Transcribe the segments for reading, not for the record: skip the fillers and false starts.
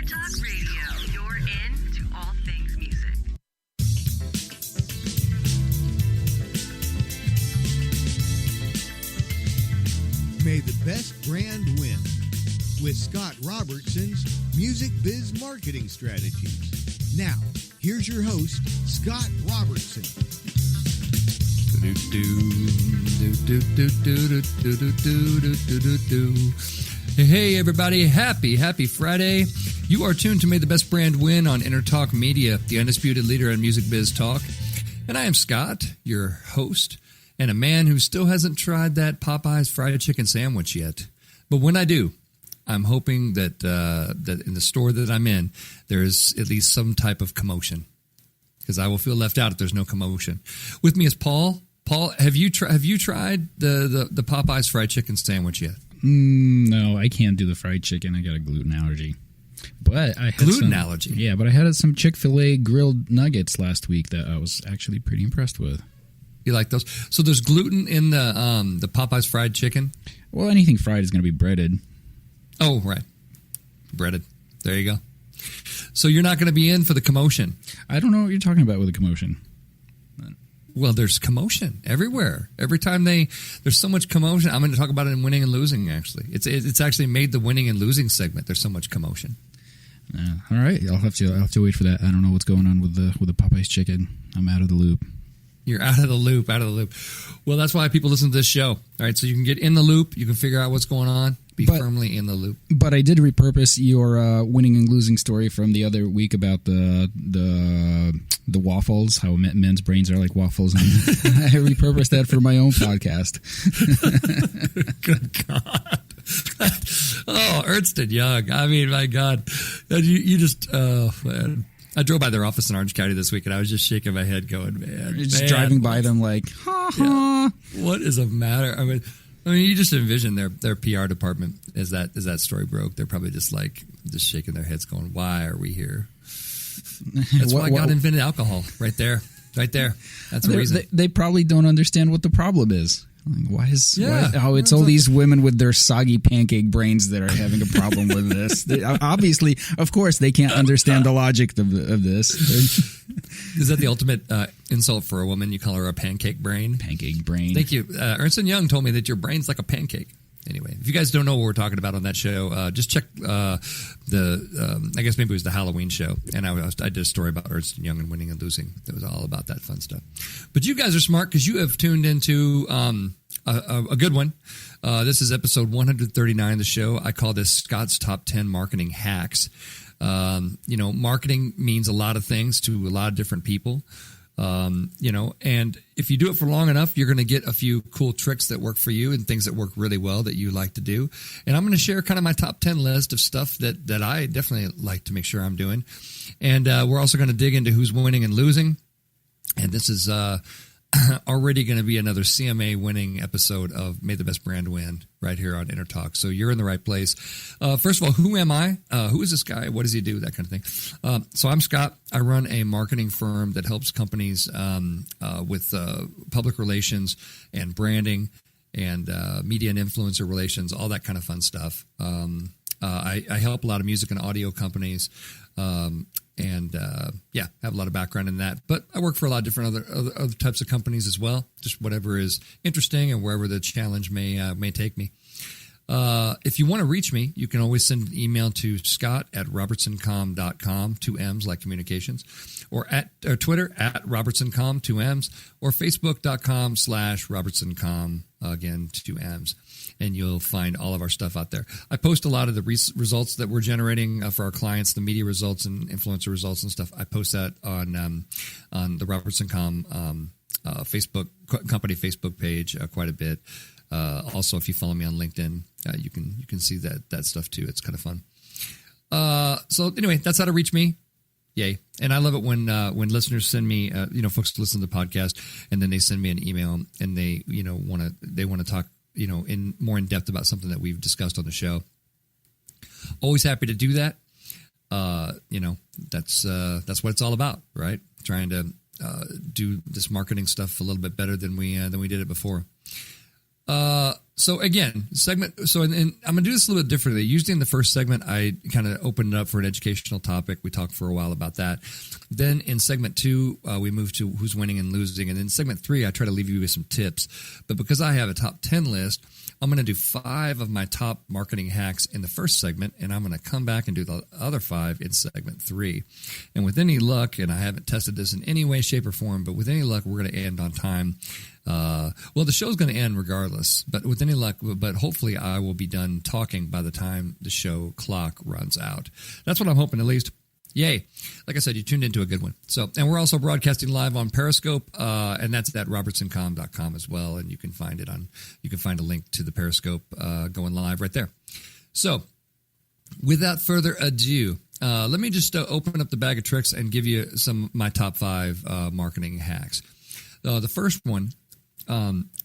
Entertalk Radio, you're in to all things music. May the best brand win with Scott Robertson's Music Biz Marketing Strategies. Now, here's your host, Scott Robertson. Hey everybody, happy Friday. You are tuned to May the Best Brand Win on Entertalk Media, the undisputed leader in music biz talk. And I am Scott, your host, and a man who still hasn't tried that Popeye's fried chicken sandwich yet. But when I do, I'm hoping that that in the store that I'm in, there's at least some type of commotion, because I will feel left out if there's no commotion. With me is Paul. Paul, have you tried the Popeye's fried chicken sandwich yet? No, I can't do the fried chicken. I got a gluten allergy. But I had allergy. Yeah, but I had some Chick-fil-A grilled nuggets last week that I was actually pretty impressed with. You like those? So there's gluten in the Popeye's fried chicken? Well, anything fried is going to be breaded. Oh, right. Breaded. There you go. So you're not going to be in for the commotion. I don't know what you're talking about with the commotion. Well, there's commotion everywhere. Every time there's so much commotion. I'm going to talk about it in winning and losing, actually. It's actually made the winning and losing segment. There's so much commotion. All right. I'll have to wait for that. I don't know what's going on with the Popeye's chicken. I'm out of the loop. You're out of the loop. Well, that's why people listen to this show. All right, so you can get in the loop. You can figure out what's going on. Be firmly in the loop. But I did repurpose your winning and losing story from the other week about the waffles, how men's brains are like waffles. And I repurposed that for my own podcast. Good God. Oh, Ernst & Young. I mean, my God. You just, oh, man. I drove by their office in Orange County this week, and I was just shaking my head going, man. Just driving by them like, ha, ha. Yeah. What is the matter? I mean, you just envision their PR department as that story broke. They're probably just shaking their heads going, why are we here? That's why God invented alcohol. Right there. That's the reason. They probably don't understand what the problem is. Like, it's all these women with their soggy pancake brains that are having a problem with this. Obviously, of course, they can't understand the logic of this. Is that the ultimate insult for a woman? You call her a pancake brain? Pancake brain. Thank you. Ernst & Young told me that your brain's like a pancake. Anyway, if you guys don't know what we're talking about on that show, just check I guess maybe it was the Halloween show, and I did a story about Ernst & Young and winning and losing. It was all about that fun stuff. But you guys are smart because you have tuned into a good one. This is episode 139 of the show. I call this Scott's Top 10 Marketing Hacks. Marketing means a lot of things to a lot of different people. And if you do it for long enough, you're going to get a few cool tricks that work for you and things that work really well that you like to do. And I'm going to share kind of my top 10 list of stuff that I definitely like to make sure I'm doing. And we're also going to dig into who's winning and losing. And this is already going to be another CMA winning episode of May the Best Brand Win right here on Entertalk. So you're in the right place. First of all, who am I? Who is this guy? What does he do? That kind of thing. So I'm Scott. I run a marketing firm that helps companies with public relations and branding and media and influencer relations, all that kind of fun stuff. I help a lot of music and audio companies. Have a lot of background in that. But I work for a lot of different other types of companies as well, just whatever is interesting and wherever the challenge may take me. If you want to reach me, you can always send an email to scott@robertsoncom.com, 2 M's like communications, or Twitter @robertsoncom, 2 M's, or facebook.com/robertsoncom, again, 2 M's. And you'll find all of our stuff out there. I post a lot of the results that we're generating for our clients, the media results and influencer results and stuff. I post that on the Robertson.com company Facebook page quite a bit. Also, if you follow me on LinkedIn, you can see that stuff too. It's kind of fun. So anyway, that's how to reach me. Yay. And I love it when listeners send me, folks listen to the podcast and then they send me an email and they want to talk, in more in depth about something that we've discussed on the show. Always happy to do that. That's what it's all about, right? Trying to do this marketing stuff a little bit better than we did it before. So again, and I'm going to do this a little bit differently. Usually in the first segment, I kind of opened it up for an educational topic. We talked for a while about that. Then in segment 2, we move to who's winning and losing. And in segment 3, I try to leave you with some tips. But because I have a top 10 list, I'm going to do 5 of my top marketing hacks in the first segment, and I'm going to come back and do the other 5 in segment 3. And with any luck, and I haven't tested this in any way, shape, or form, but with any luck, we're going to end on time. Well, the show's going to end regardless, but with any luck, but hopefully I will be done talking by the time the show clock runs out. That's what I'm hoping, at least. Yay. Like I said, you tuned into a good one. So, and we're also broadcasting live on Periscope, and that's at robertsoncom.com as well. And you can find a link to the Periscope, going live right there. So without further ado, let me just open up the bag of tricks and give you some of my top 5, marketing hacks. The first one,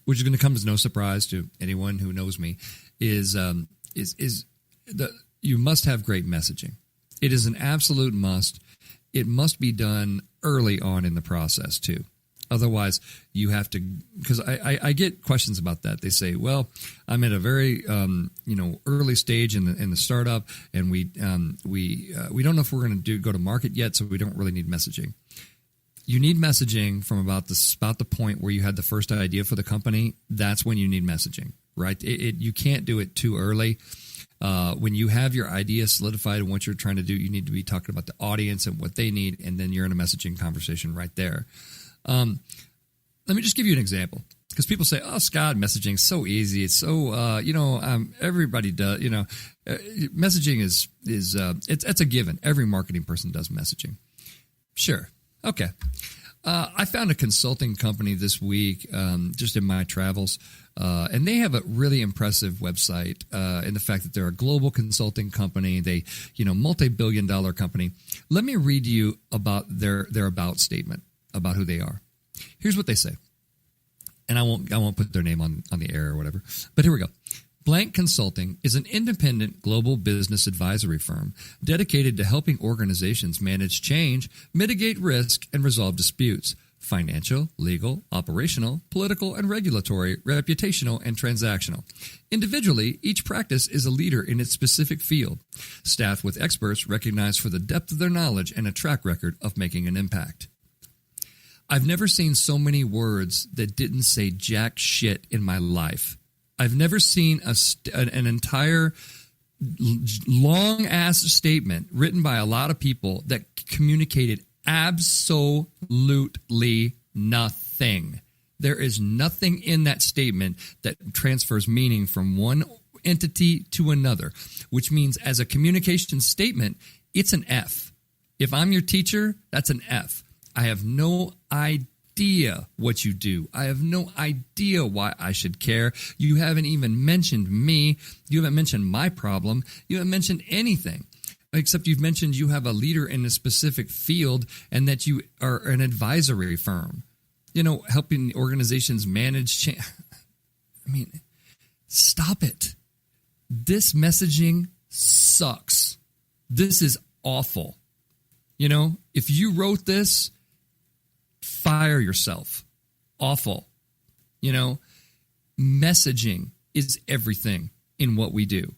which is going to come as no surprise to anyone who knows me, is you must have great messaging. It is an absolute must. It must be done early on in the process too. Otherwise, you have to, because I get questions about that. They say, "Well, I'm at a very early stage in the startup, and we don't know if we're going to go to market yet, so we don't really need messaging." You need messaging from about the point where you had the first idea for the company. That's when you need messaging, right? You can't do it too early. When you have your idea solidified and what you're trying to do, you need to be talking about the audience and what they need, and then you're in a messaging conversation right there. Let me just give you an example, because people say, "Oh, Scott, messaging is so easy. It's so everybody does. Messaging is it's a given. Every marketing person does messaging." Sure. Okay. I found a consulting company this week, just in my travels, and they have a really impressive website in the fact that they're a global consulting company. They, multi-billion-dollar company. Let me read you about their about statement about who they are. Here's what they say, and I won't put their name on the air or whatever. But here we go. Blank Consulting is an independent global business advisory firm dedicated to helping organizations manage change, mitigate risk, and resolve disputes: financial, legal, operational, political, and regulatory, reputational, and transactional. Individually, each practice is a leader in its specific field, staffed with experts recognized for the depth of their knowledge and a track record of making an impact. I've never seen so many words that didn't say jack shit in my life. I've never seen an entire long-ass statement written by a lot of people that communicated absolutely nothing. There is nothing in that statement that transfers meaning from one entity to another, which means as a communication statement, it's an F. If I'm your teacher, that's an F. I have no idea what you do. I have no idea why I should care. You haven't even mentioned me. You haven't mentioned my problem. You haven't mentioned anything, except you've mentioned you have a leader in a specific field and that you are an advisory firm, helping organizations manage change. I mean, stop it. This messaging sucks. This is awful. If you wrote this, fire yourself. Awful. Messaging is everything in what we do.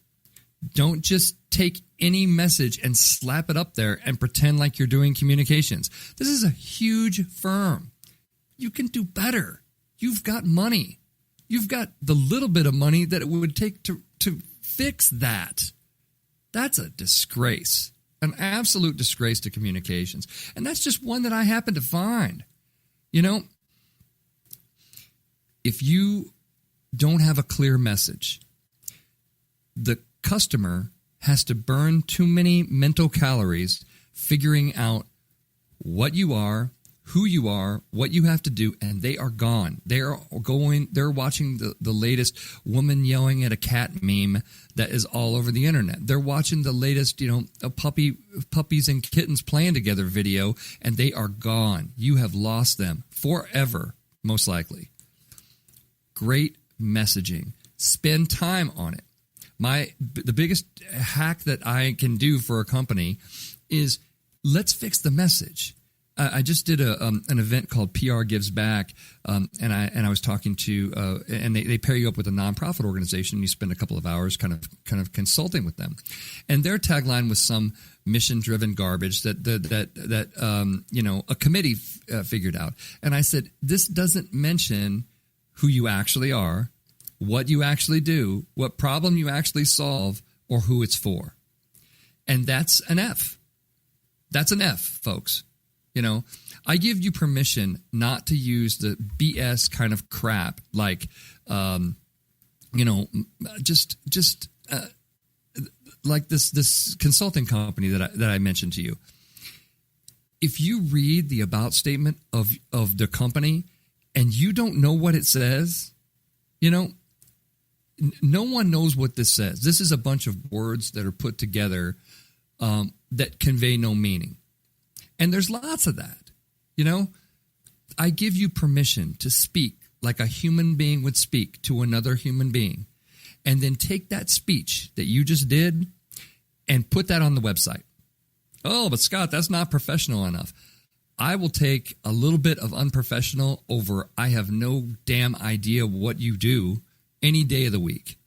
Don't just take any message and slap it up there and pretend like you're doing communications. This is a huge firm. You can do better. You've got money. You've got the little bit of money that it would take to fix that. That's a disgrace. An absolute disgrace to communications. And that's just one that I happen to find. If you don't have a clear message, the customer has to burn too many mental calories figuring out what you are, who you are, what you have to do, and they are gone. They're watching the latest woman yelling at a cat meme that is all over the internet. They're watching the latest, puppies and kittens playing together video, and they are gone. You have lost them forever, most likely. Great messaging. Spend time on it. The biggest hack that I can do for a company is let's fix the message. I just did an event called PR Gives Back, and I was talking to and they pair you up with a nonprofit organization. And you spend a couple of hours kind of consulting with them, and their tagline was some mission-driven garbage that a committee figured out. And I said, this doesn't mention who you actually are, what you actually do, what problem you actually solve, or who it's for. And that's an F. That's an F, folks. I give you permission not to use the BS kind of crap like, just like this consulting company that I mentioned to you. If you read the about statement of the company and you don't know what it says, no one knows what this says. This is a bunch of words that are put together that convey no meaning. And there's lots of that, I give you permission to speak like a human being would speak to another human being, and then take that speech that you just did and put that on the website. Oh, but Scott, that's not professional enough. I will take a little bit of unprofessional over I have no damn idea what you do any day of the week.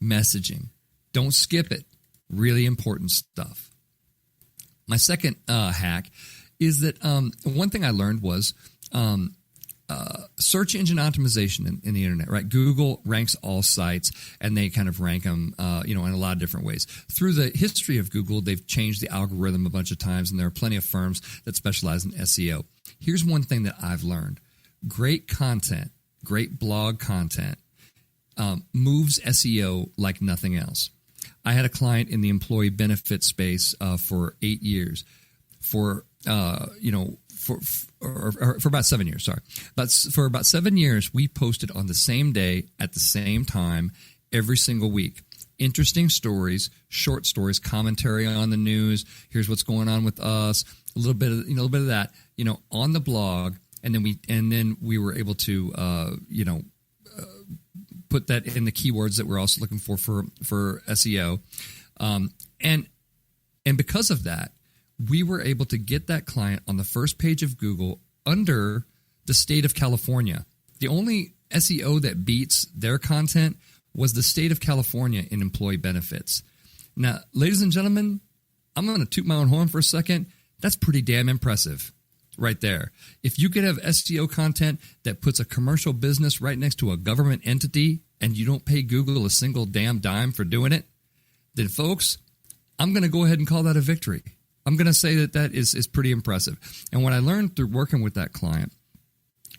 Messaging. Don't skip it. Really important stuff. My second hack is that one thing I learned was search engine optimization in the internet, right? Google ranks all sites, and they kind of rank them, in a lot of different ways. Through the history of Google, they've changed the algorithm a bunch of times, and there are plenty of firms that specialize in SEO. Here's one thing that I've learned. Great content, great blog content moves SEO like nothing else. I had a client in the employee benefit space for 8 years, for about 7 years. Sorry, but for about 7 years, we posted on the same day at the same time every single week. Interesting stories, short stories, commentary on the news. Here's what's going on with us. A little bit of that, on the blog, and then we were able to put that in the keywords that we're also looking for SEO. And because of that, we were able to get that client on the first page of Google under the state of California. The only SEO that beats their content was the state of California in employee benefits. Now, ladies and gentlemen, I'm going to toot my own horn for a second. That's pretty damn impressive. Right there. If you could have SEO content that puts a commercial business right next to a government entity and you don't pay Google a single damn dime for doing it, then folks, I'm going to go ahead and call that a victory. I'm going to say that is pretty impressive. And what I learned through working with that client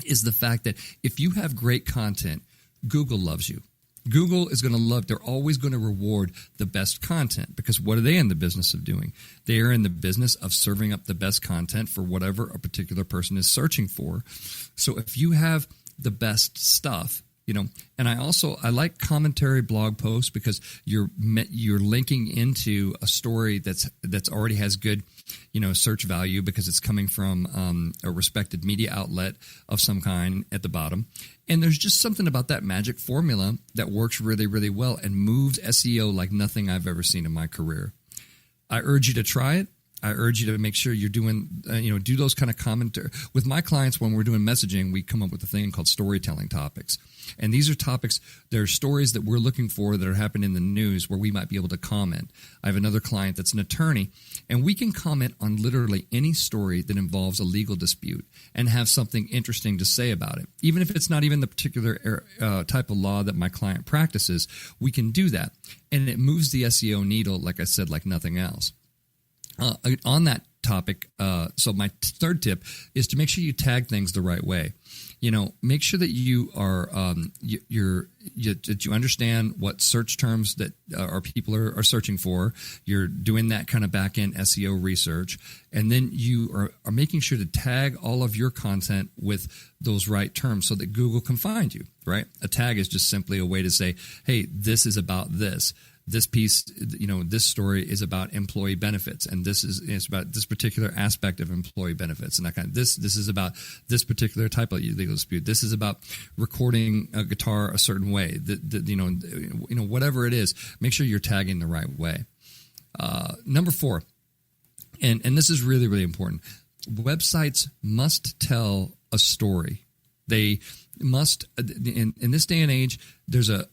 is the fact that if you have great content, Google loves you. Google is going to love, they're always going to reward the best content, because what are they in the business of doing? They are in the business of serving up the best content for whatever a particular person is searching for. So if you have the best stuff, and I like commentary blog posts, because you're linking into a story that's already has good, search value, because it's coming from a respected media outlet of some kind at the bottom. And there's just something about that magic formula that works really, really well and moves SEO like nothing I've ever seen in my career. I urge you to try it. I urge you to make sure you're doing, do those kind of commentary. With my clients, when we're doing messaging, we come up with a thing called storytelling topics. And these are topics, they're stories that we're looking for that are happening in the news where we might be able to comment. I have another client that's an attorney, and we can comment on literally any story that involves a legal dispute and have something interesting to say about it. Even if it's not even the particular type of law that my client practices, we can do that. And it moves the SEO needle, like I said, like nothing else. On that topic, so my third tip is to make sure you tag things the right way. Make sure that you are that you understand what search terms that our people are searching for. You're doing that kind of back end SEO research, and then you are making sure to tag all of your content with those right terms so that Google can find you. Right? A tag is just simply a way to say, "Hey, this is about this." This piece, this story is about employee benefits, and this is about this particular aspect of employee benefits, and that kind of this is about this particular type of legal dispute. This is about recording a guitar a certain way. Whatever it is, make sure you're tagging the right way. Number 4, and this is really, really important. websites must tell a story. They must, in this day and age, there's a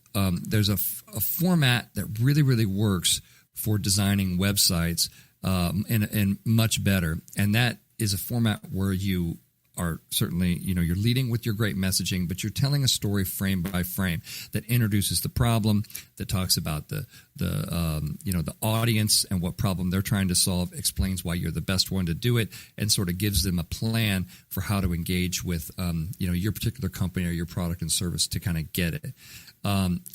format that really, really works for designing websites, and much better. And that is a format where you are certainly, you're leading with your great messaging, but you're telling a story frame by frame that introduces the problem, that talks about the audience and what problem they're trying to solve, explains why you're the best one to do it, and sort of gives them a plan for how to engage with, your particular company or your product and service to kind of get it.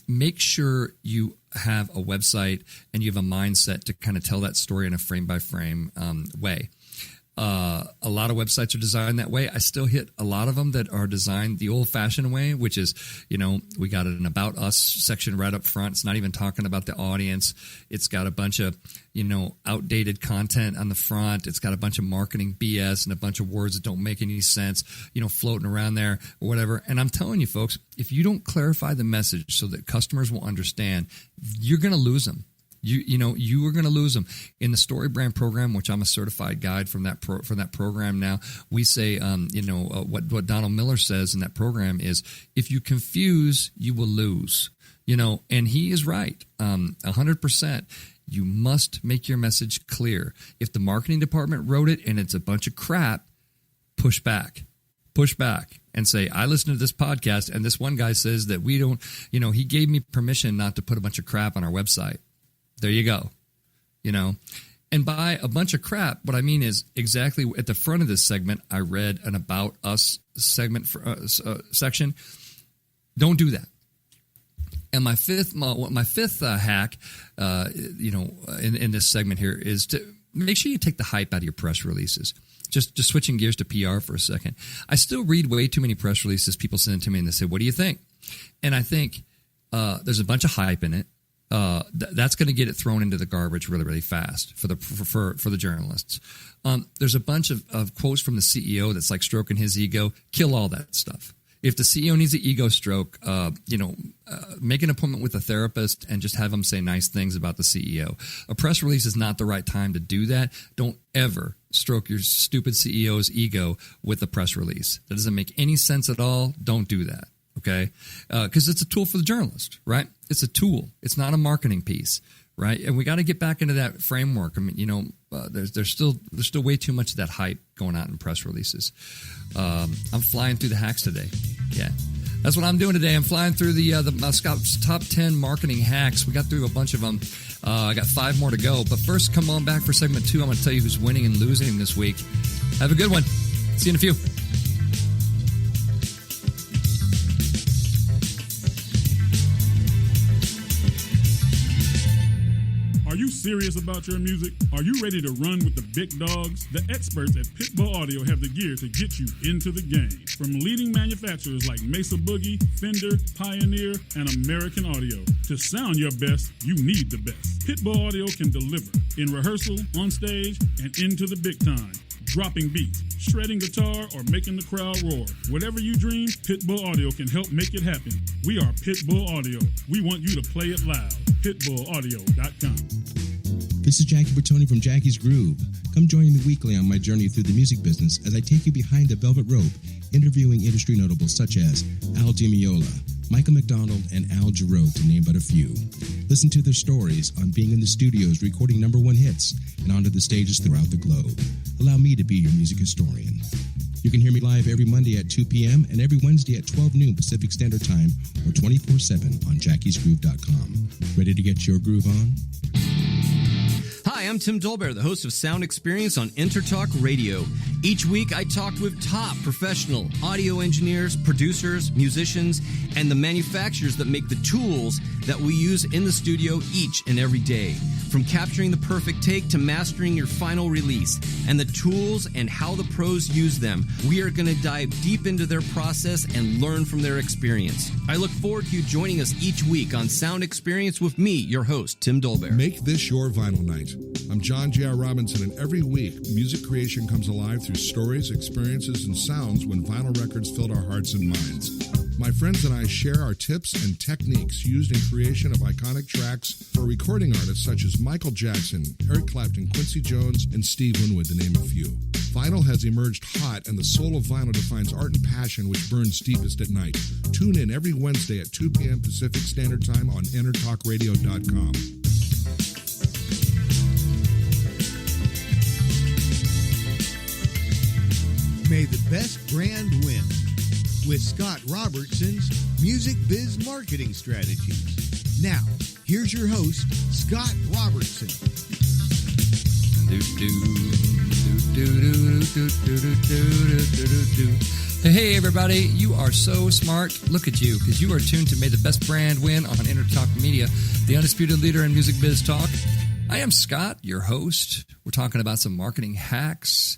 Make sure you have a website and you have a mindset to kind of tell that story in a frame by frame way. A lot of websites are designed that way. I still hit a lot of them that are designed the old-fashioned way, which is, we got an About Us section right up front. It's not even talking about the audience. It's got a bunch of, outdated content on the front. It's got a bunch of marketing BS and a bunch of words that don't make any sense, floating around there or whatever. And I'm telling you, folks, if you don't clarify the message so that customers will understand, you're going to lose them. You are going to lose them. In the Story Brand program, which I'm a certified guide from that program now, we say, what Donald Miller says in that program is, if you confuse, you will lose. And he is right, 100%. You must make your message clear. If the marketing department wrote it and it's a bunch of crap, push back and say, I listened to this podcast and this one guy says that we don't, he gave me permission not to put a bunch of crap on our website. There you go. And by a bunch of crap, what I mean is exactly at the front of this segment, I read an About Us segment section. Don't do that. And my fifth hack, in this segment here is to make sure you take the hype out of your press releases. Just switching gears to PR for a second. I still read way too many press releases. People send to me and they say, "What do you think?" And I think there's a bunch of hype in it. That's going to get it thrown into the garbage really, really fast for the journalists. There's a bunch of quotes from the CEO that's like stroking his ego. Kill all that stuff. If the CEO needs an ego stroke, make an appointment with a therapist and just have them say nice things about the CEO. A press release is not the right time to do that. Don't ever stroke your stupid CEO's ego with a press release. That doesn't make any sense at all. Don't do that. Okay, because it's a tool for the journalist, right? It's a tool. It's not a marketing piece, right? And we got to get back into that framework. I mean, there's still way too much of that hype going out in press releases. I'm flying through the hacks today. Yeah, that's what I'm doing today. I'm flying through the Scott's top 10 marketing hacks. We got through a bunch of them. I got 5 more to go. But first, come on back for segment 2. I'm going to tell you who's winning and losing this week. Have a good one. See you in a few. Are you serious about your music? Are you ready to run with the big dogs? The experts at Pitbull Audio have the gear to get you into the game. From leading manufacturers like Mesa Boogie, Fender, Pioneer, and American Audio. To sound your best, you need the best. Pitbull Audio can deliver in rehearsal, on stage, and into the big time. Dropping beats, shredding guitar, or making the crowd roar. Whatever you dream, Pitbull Audio can help make it happen. We are Pitbull Audio. We want you to play it loud. PitbullAudio.com. This is Jackie Bertoni from Jackie's Groove. Come join me weekly on my journey through the music business as I take you behind the velvet rope, interviewing industry notables such as Al Di Meola, Michael McDonald, and Al Jarreau, to name but a few. Listen to their stories on being in the studios recording #1 hits and onto the stages throughout the globe. Allow me to be your music historian. You can hear me live every Monday at 2 p.m. and every Wednesday at 12 noon Pacific Standard Time or 24/7 on jackiesgroove.com. Ready to get your groove on? Hi, I'm Tim Dolbear, the host of Sound Experience on Entertalk Radio. Each week, I talk with top professional audio engineers, producers, musicians, and the manufacturers that make the tools that we use in the studio each and every day. From capturing the perfect take to mastering your final release, and the tools and how the pros use them, we are going to dive deep into their process and learn from their experience. I look forward to you joining us each week on Sound Experience with me, your host, Tim Dolbear. Make this your vinyl night. I'm John J.R. Robinson, and every week, music creation comes alive through stories, experiences, and sounds when vinyl records filled our hearts and minds. My friends and I share our tips and techniques used in creation of iconic tracks for recording artists such as Michael Jackson, Eric Clapton, Quincy Jones, and Steve Winwood, to name a few. Vinyl has emerged hot, and the soul of vinyl defines art and passion which burns deepest at night. Tune in every Wednesday at 2 p.m. Pacific Standard Time on EntertalkRadio.com. May the best brand win with Scott Robertson's Music Biz Marketing Strategies. Now, here's your host, Scott Robertson. Hey everybody, you are so smart. Look at you, because you are tuned to May the Best Brand Win on Entertalk Media, the undisputed leader in music biz talk. I am Scott, your host. We're talking about some marketing hacks.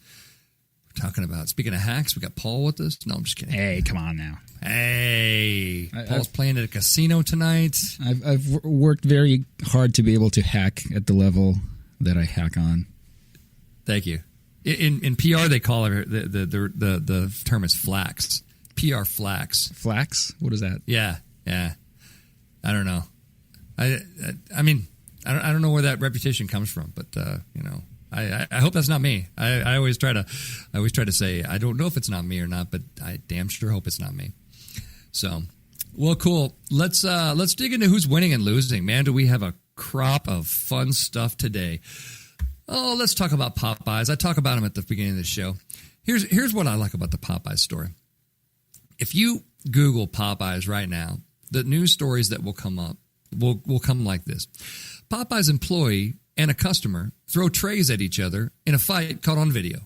We're talking about, speaking of hacks, we got Paul with us. No, I'm just kidding. Hey, come on now. Hey, Paul's playing at a casino tonight. I've worked very hard to be able to hack at the level that I hack on. Thank you. In PR, they call it the term is flax. PR flax. Flax? What is that? Yeah. I don't know. I mean, I don't know where that reputation comes from, but I hope that's not me. I always try to say I don't know if it's not me or not, but I damn sure hope it's not me. So, well, cool. Let's dig into who's winning and losing. Man, do we have a crop of fun stuff today. Oh, let's talk about Popeyes. I talk about them at the beginning of the show. Here's what I like about the Popeyes story. If you Google Popeyes right now, the news stories that will come up will come like this. Popeyes employee and a customer throw trays at each other in a fight caught on video.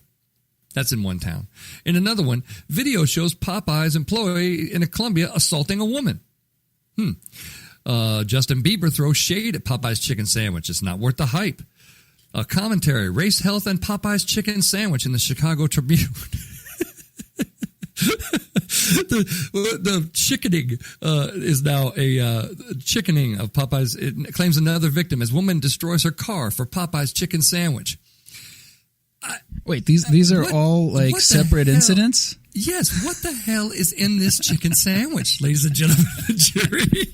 That's in one town. In another one, video shows Popeyes employee in Colombia assaulting a woman. Justin Bieber throws shade at Popeyes chicken sandwich. It's not worth the hype. A commentary, race, health, and Popeyes chicken sandwich in the Chicago Tribune. The chickening is now a chickening of Popeyes. It claims another victim as woman destroys her car for Popeyes chicken sandwich. Wait, these are all like separate incidents? Yes. What the hell is in this chicken sandwich, ladies and gentlemen of the jury?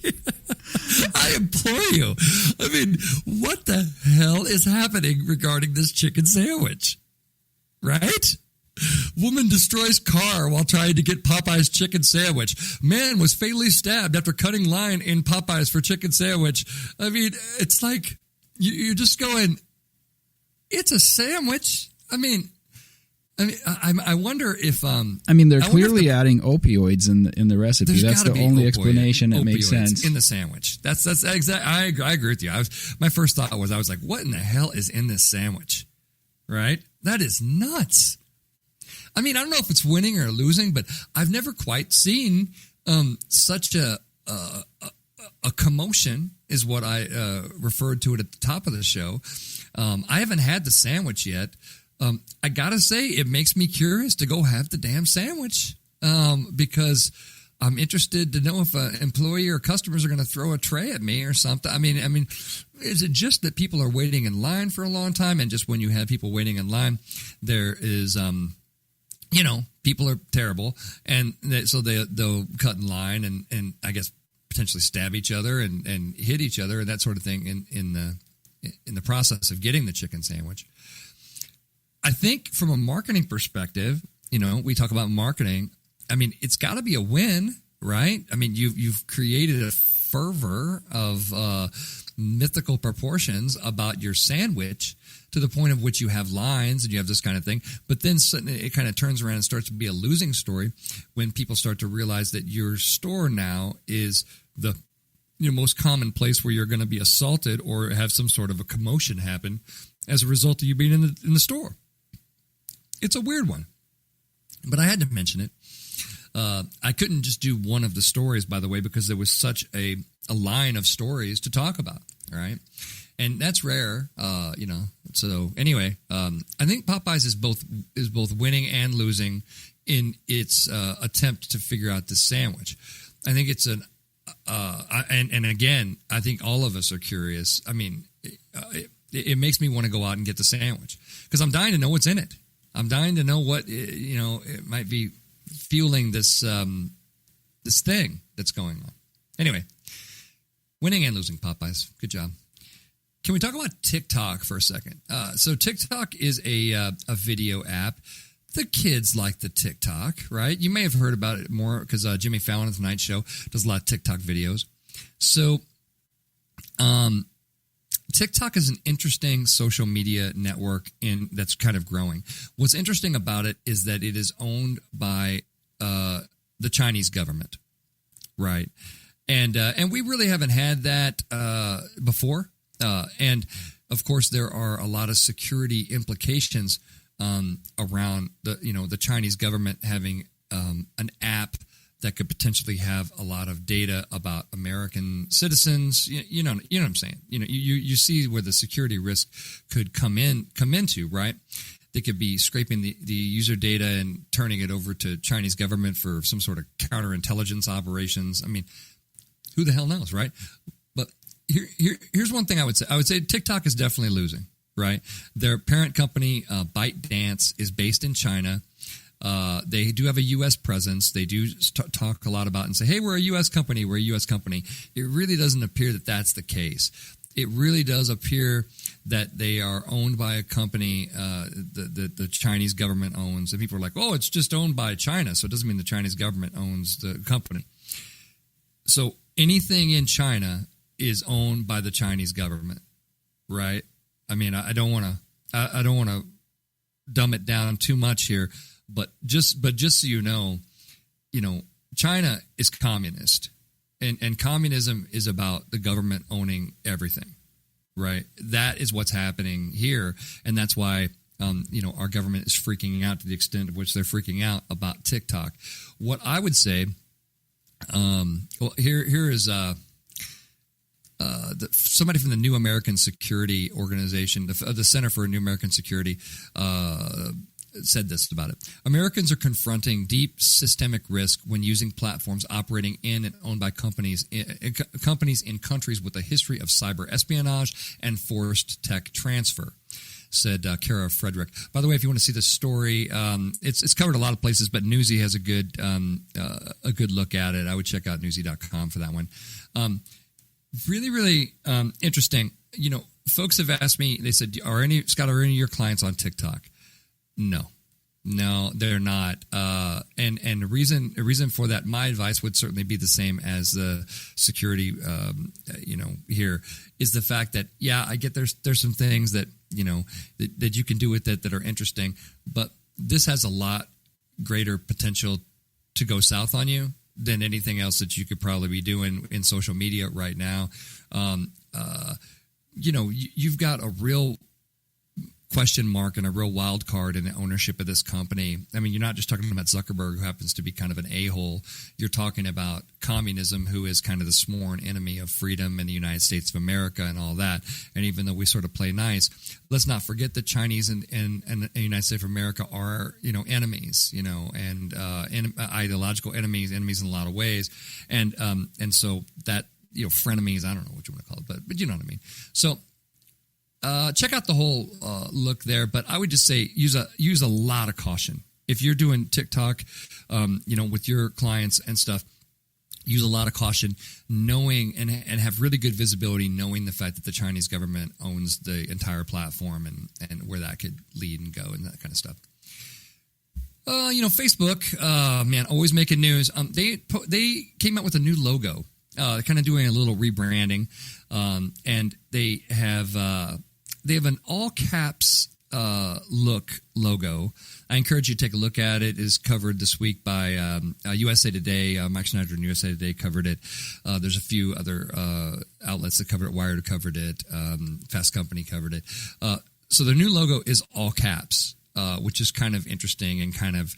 I implore you. I mean, what the hell is happening regarding this chicken sandwich? Right? Woman destroys car while trying to get Popeye's chicken sandwich. Man was fatally stabbed after cutting line in Popeye's for chicken sandwich. I mean, it's like you're just going, it's a sandwich. I wonder if they're clearly adding opioids in the recipe. That's the only explanation that makes sense in the sandwich. That's exact. I agree with you. My first thought was I was like, what in the hell is in this sandwich? Right? That is nuts. I mean, I don't know if it's winning or losing, but I've never quite seen such a commotion is what I referred to it at the top of the show. I haven't had the sandwich yet. I gotta say, it makes me curious to go have the damn sandwich because I'm interested to know if an employee or customers are going to throw a tray at me or something. I mean, is it just that people are waiting in line for a long time, and just when you have people waiting in line, there is, people are terrible, and so they'll cut in line and I guess potentially stab each other and hit each other and that sort of thing in the process of getting the chicken sandwich. I think from a marketing perspective, we talk about marketing. I mean, it's got to be a win, right? I mean, you've created a fervor of mythical proportions about your sandwich to the point of which you have lines and you have this kind of thing. But then it kind of turns around and starts to be a losing story when people start to realize that your store now is the most common place where you're going to be assaulted or have some sort of a commotion happen as a result of you being in the store. It's a weird one, but I had to mention it. I couldn't just do one of the stories, by the way, because there was such a line of stories to talk about, right? And that's rare, So anyway, I think Popeyes is both winning and losing in its attempt to figure out this sandwich. I think it's and again, I think all of us are curious. I mean, it makes me want to go out and get the sandwich because I'm dying to know what's in it. I'm dying to know what it might be fueling this this thing that's going on. Anyway, winning and losing Popeyes. Good job. Can we talk about TikTok for a second? So TikTok is a video app the kids like the TikTok, right? You may have heard about it more because Jimmy Fallon at the Night Show does a lot of TikTok videos. So, TikTok is an interesting social media network that's kind of growing. What's interesting about it is that it is owned by the Chinese government, right? And we really haven't had that before. And of course, there are a lot of security implications around the Chinese government having an app that could potentially have a lot of data about American citizens. You know what I'm saying? You see where the security risk could come into, right? They could be scraping the user data and turning it over to Chinese government for some sort of counterintelligence operations. I mean, who the hell knows, right? But here's one thing I would say. I would say TikTok is definitely losing, right? Their parent company, ByteDance, is based in China. They do have a U.S. presence. They do talk a lot about and say, hey, we're a U.S. company. We're a U.S. company. It really doesn't appear that that's the case. It really does appear that they are owned by a company the Chinese government owns. And people are like, oh, it's just owned by China, so it doesn't mean the Chinese government owns the company. So anything in China is owned by the Chinese government, right? I mean, I don't want to dumb it down too much here. But just so you know, China is communist, and communism is about the government owning everything, right? That is what's happening here, and that's why our government is freaking out to the extent of which they're freaking out about TikTok. What I would say, here is somebody from the New American Security Organization, the Center for New American Security. Said this about it. Americans are confronting deep systemic risk when using platforms operating in and owned by companies in countries with a history of cyber espionage and forced tech transfer, said Kara Frederick. By the way, if you want to see the story, it's covered a lot of places, but Newsy has a good look at it. I would check out newsy.com for that one. Really, really interesting. Folks have asked me, they said, Scott, are any of your clients on TikTok? No, they're not. And a reason for that, my advice would certainly be the same as the security, here, is the fact that, I get there's some things that, that you can do with it that are interesting, but this has a lot greater potential to go south on you than anything else that you could probably be doing in social media right now. You've got a real question mark and a real wild card in the ownership of this company. I mean, you're not just talking about Zuckerberg, who happens to be kind of an a-hole. You're talking about communism, who is kind of the sworn enemy of freedom in the United States of America and all that. And even though we sort of play nice, let's not forget that Chinese and the United States of America are, enemies, and ideological enemies in a lot of ways. And so that, frenemies, I don't know what you want to call it, but you know what I mean. So, check out the whole look there, but I would just say use a lot of caution if you're doing TikTok, with your clients and stuff. Use a lot of caution, knowing and have really good visibility, knowing the fact that the Chinese government owns the entire platform and where that could lead and go and that kind of stuff. Facebook, always making news. They came out with a new logo, kind of doing a little rebranding, and they have an all caps logo. I encourage you to take a look at it. It is covered this week by USA Today. Mike Schneider and USA Today covered it. There's a few other outlets that covered it. Wired covered it. Fast Company covered it. So their new logo is all caps, which is kind of interesting and kind of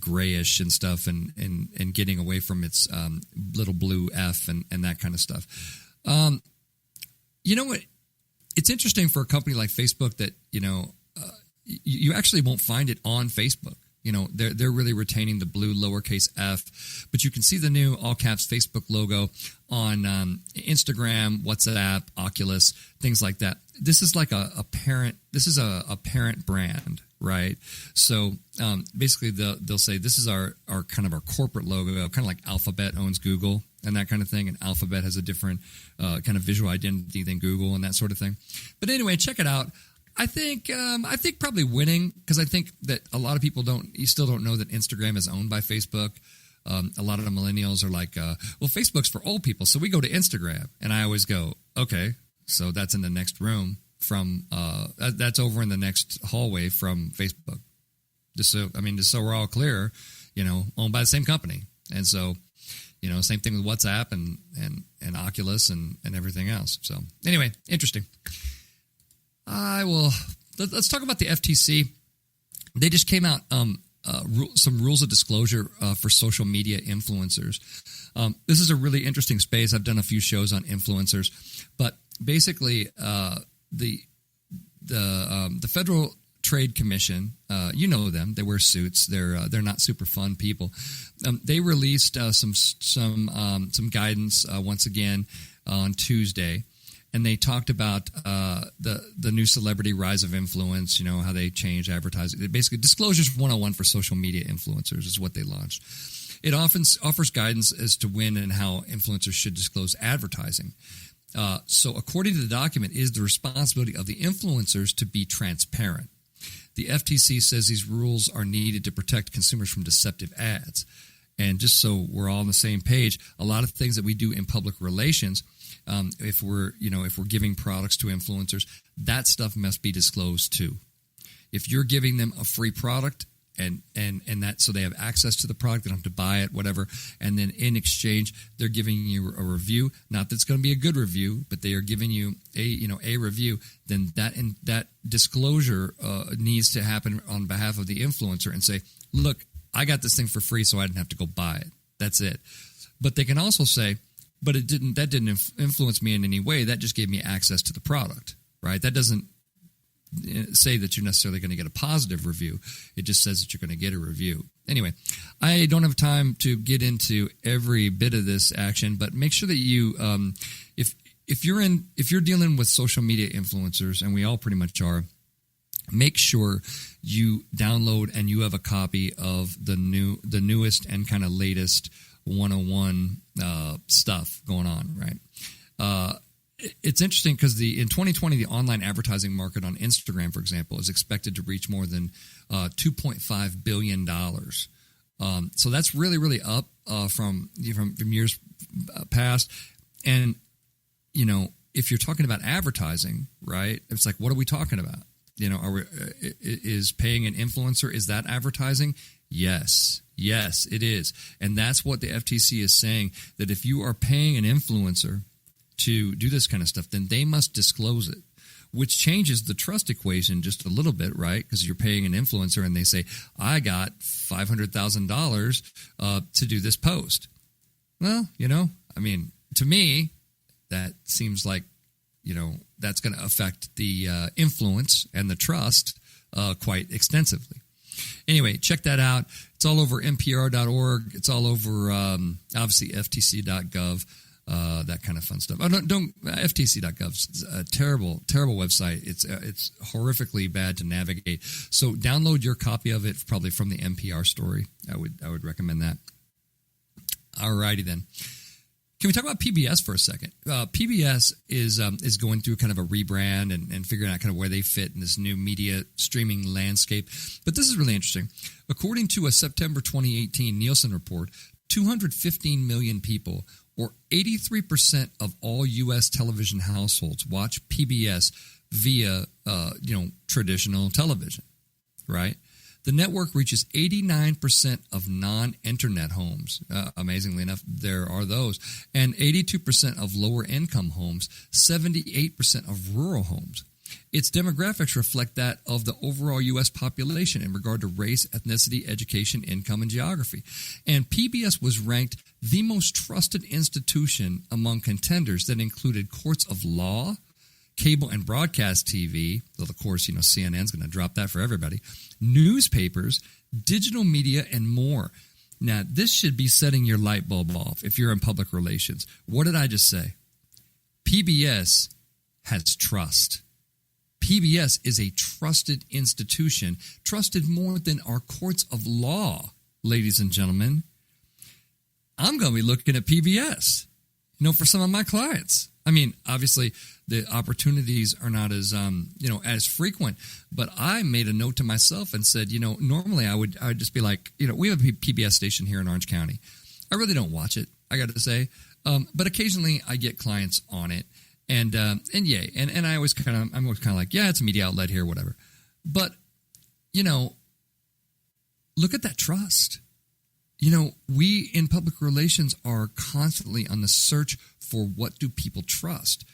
grayish and stuff, and getting away from its little blue F and that kind of stuff. You know what? It's interesting for a company like Facebook that, you actually won't find it on Facebook. They're really retaining the blue lowercase f, but you can see the new all caps Facebook logo on Instagram, WhatsApp, Oculus, things like that. This is like a parent brand, right? So basically they'll say this is our kind of our corporate logo, kind of like Alphabet owns Google and that kind of thing, and Alphabet has a different kind of visual identity than Google and that sort of thing. But anyway, check it out. I think probably winning, because I think that a lot of people still don't know that Instagram is owned by Facebook. A lot of the millennials are like, well, Facebook's for old people, so we go to Instagram. And I always go, okay, so that's in the next room from, that's over in the next hallway from Facebook. Just so we're all clear, owned by the same company. And so, same thing with WhatsApp and Oculus and everything else. So anyway, interesting. Let's talk about the FTC. They just came out, some rules of disclosure for social media influencers. This is a really interesting space. I've done a few shows on influencers, but basically, the Federal Trade Commission, them. They wear suits. They're not super fun people. They released some guidance once again on Tuesday. And they talked about the new celebrity rise of influence, how they changed advertising. Basically, Disclosures 101 for social media influencers is what they launched. It often offers guidance as to when and how influencers should disclose advertising. So according to the document, it is the responsibility of the influencers to be transparent. The FTC says these rules are needed to protect consumers from deceptive ads. And just so we're all on the same page, a lot of things that we do in public relations, if we're giving products to influencers, that stuff must be disclosed too. If you're giving them a free product and that, so they have access to the product, they don't have to buy it, whatever, and then in exchange they're giving you a review, not that it's going to be a good review, but they are giving you a review, then that disclosure needs to happen on behalf of the influencer and say, look, I got this thing for free, so I didn't have to go buy it. That's it. But they can also say, but that didn't influence me in any way. That just gave me access to the product, right? That doesn't say that you're necessarily going to get a positive review. It just says that you're going to get a review. Anyway, I don't have time to get into every bit of this action, but make sure that you, if you're dealing with social media influencers, and we all pretty much are, make sure you download and you have a copy of the newest and kind of latest 101 stuff going on, right? It's interesting because in 2020, the online advertising market on Instagram, for example, is expected to reach more than $2.5 billion. So that's really, really up from years past. And, if you're talking about advertising, right, it's like, what are we talking about? Is paying an influencer, is that advertising? Yes, it is. And that's what the FTC is saying, that if you are paying an influencer to do this kind of stuff, then they must disclose it, which changes the trust equation just a little bit, right? Because you're paying an influencer and they say, I got $500,000 to do this post. Well, to me, that seems like, that's going to affect the influence and the trust quite extensively. Anyway, check that out. It's all over NPR.org. It's all over, obviously, FTC.gov, that kind of fun stuff. FTC.gov's a terrible, terrible website. It's horrifically bad to navigate. So download your copy of it, probably from the NPR story. I would recommend that. All righty then. Can we talk about PBS for a second? PBS is going through kind of a rebrand and figuring out kind of where they fit in this new media streaming landscape. But this is really interesting. According to a September 2018 Nielsen report, 215 million people, or 83% of all U.S. television households, watch PBS via traditional television, right? The network reaches 89% of non-internet homes. Amazingly enough, there are those. And 82% of lower-income homes, 78% of rural homes. Its demographics reflect that of the overall U.S. population in regard to race, ethnicity, education, income, and geography. And PBS was ranked the most trusted institution among contenders that included courts of law, cable and broadcast TV, though of course, CNN's going to drop that for everybody, newspapers, digital media, and more. Now, this should be setting your light bulb off if you're in public relations. What did I just say? PBS has trust. PBS is a trusted institution, trusted more than our courts of law, ladies and gentlemen. I'm going to be looking at PBS, for some of my clients. I mean, obviously, the opportunities are not as as frequent. But I made a note to myself and said, normally I would just be like, we have a PBS station here in Orange County. I really don't watch it, I got to say, but occasionally I get clients on it, and yay, and I'm always kind of like, yeah, it's a media outlet here, whatever. But look at that trust. We in public relations are constantly on the search for what do people trust.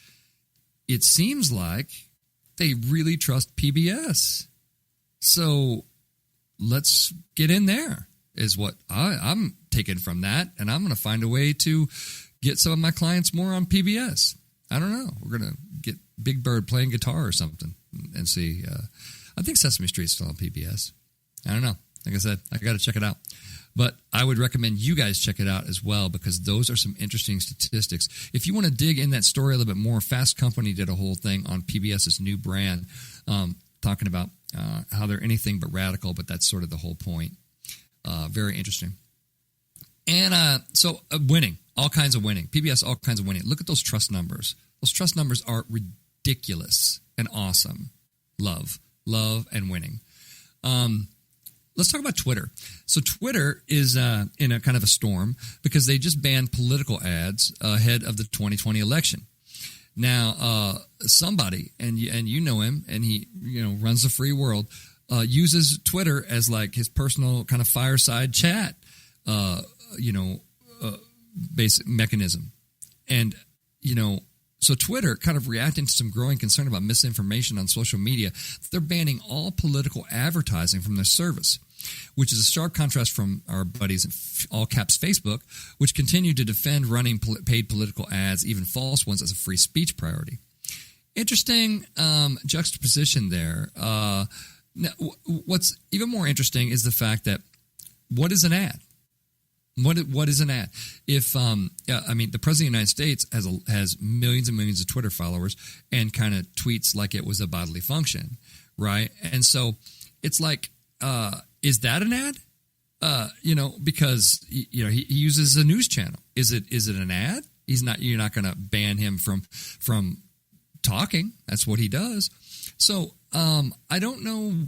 It seems like they really trust PBS. So let's get in there is what I'm taking from that. And I'm going to find a way to get some of my clients more on PBS. I don't know. We're going to get Big Bird playing guitar or something and see. I think Sesame Street's still on PBS. I don't know. Like I said, I got to check it out. But I would recommend you guys check it out as well, because those are some interesting statistics. If you want to dig in that story a little bit more, Fast Company did a whole thing on PBS's new brand, talking about how they're anything but radical, but that's sort of the whole point. Very interesting. And so winning, all kinds of winning. PBS, all kinds of winning. Look at those trust numbers. Those trust numbers are ridiculous and awesome. Love and winning. Let's talk about Twitter. So Twitter is in a kind of a storm because they just banned political ads ahead of the 2020 election. Now, somebody, and you know him, and he runs the free world, uses Twitter as like his personal kind of fireside chat, basic mechanism. And, so Twitter, kind of reacting to some growing concern about misinformation on social media, they're banning all political advertising from their service, which is a stark contrast from our buddies in all caps Facebook, which continue to defend running paid political ads, even false ones, as a free speech priority. Interesting juxtaposition there. Now, what's even more interesting is the fact that what is an ad? What is an ad? If the President of the United States has millions and millions of Twitter followers and kind of tweets like it was a bodily function, right? And so it's like, is that an ad? Because he uses a news channel. Is it an ad? You're not going to ban him from talking. That's what he does. So I don't know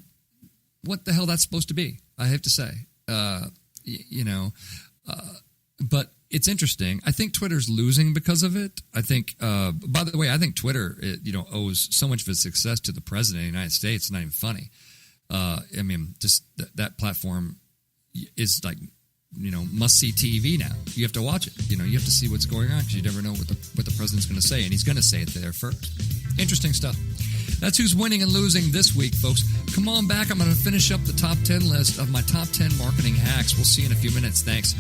what the hell that's supposed to be. I have to say, but it's interesting. I think Twitter's losing because of it. I think, by the way, I think Twitter, owes so much of its success to the President of the United States. It's not even funny. Just that platform is like, must-see TV now. You have to watch it. You have to see what's going on because you never know what the president's going to say, and he's going to say it there first. Interesting stuff. That's who's winning and losing this week, folks. Come on back. I'm going to finish up the top 10 list of my top 10 marketing hacks. We'll see you in a few minutes. Thanks.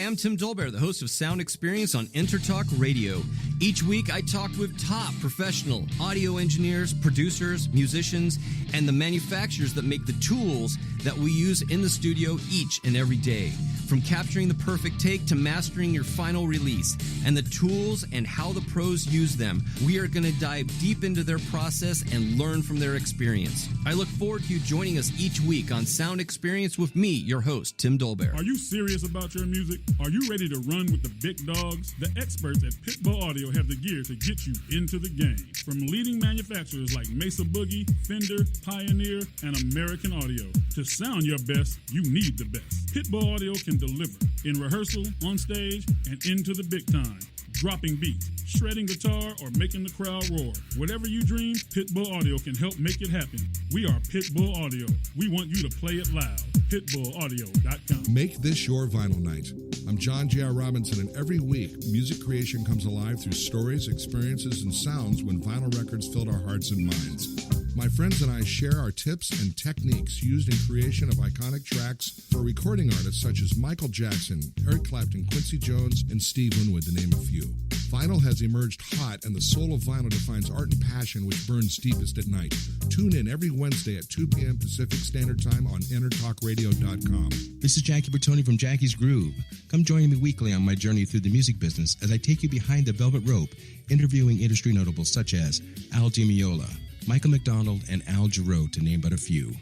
I'm Tim Dolbear, the host of Sound Experience on Entertalk Radio. Each week, I talk with top professional audio engineers, producers, musicians, and the manufacturers that make the tools that we use in the studio each and every day. From capturing the perfect take to mastering your final release, and the tools and how the pros use them, we are going to dive deep into their process and learn from their experience. I look forward to you joining us each week on Sound Experience with me, your host, Tim Dolbear. Are you serious about your music? Are you ready to run with the big dogs? The experts at Pitbull Audio have the gear to get you into the game. From leading manufacturers like Mesa Boogie, Fender, Pioneer, and American Audio. To sound your best, you need the best. Pitbull Audio can deliver in rehearsal, on stage, and into the big time. Dropping beats, shredding guitar, or making the crowd roar. Whatever you dream, Pitbull Audio can help make it happen. We are Pitbull Audio. We want you to play it loud. PitbullAudio.com. Make this your vinyl night. I'm John J.R. Robinson, and every week, music creation comes alive through stories, experiences, and sounds when vinyl records filled our hearts and minds. My friends and I share our tips and techniques used in creation of iconic tracks for recording artists such as Michael Jackson, Eric Clapton, Quincy Jones, and Steve Winwood, to name a few. Vinyl has emerged hot, and the soul of vinyl defines art and passion which burns deepest at night. Tune in every Wednesday at 2 p.m. Pacific Standard Time on EntertalkRadio.com. This is Jackie Bertoni from Jackie's Groove. Come join me weekly on my journey through the music business as I take you behind the velvet rope, interviewing industry notables such as Al Di Meola, Michael McDonald, and Al Jarreau, to name but a few.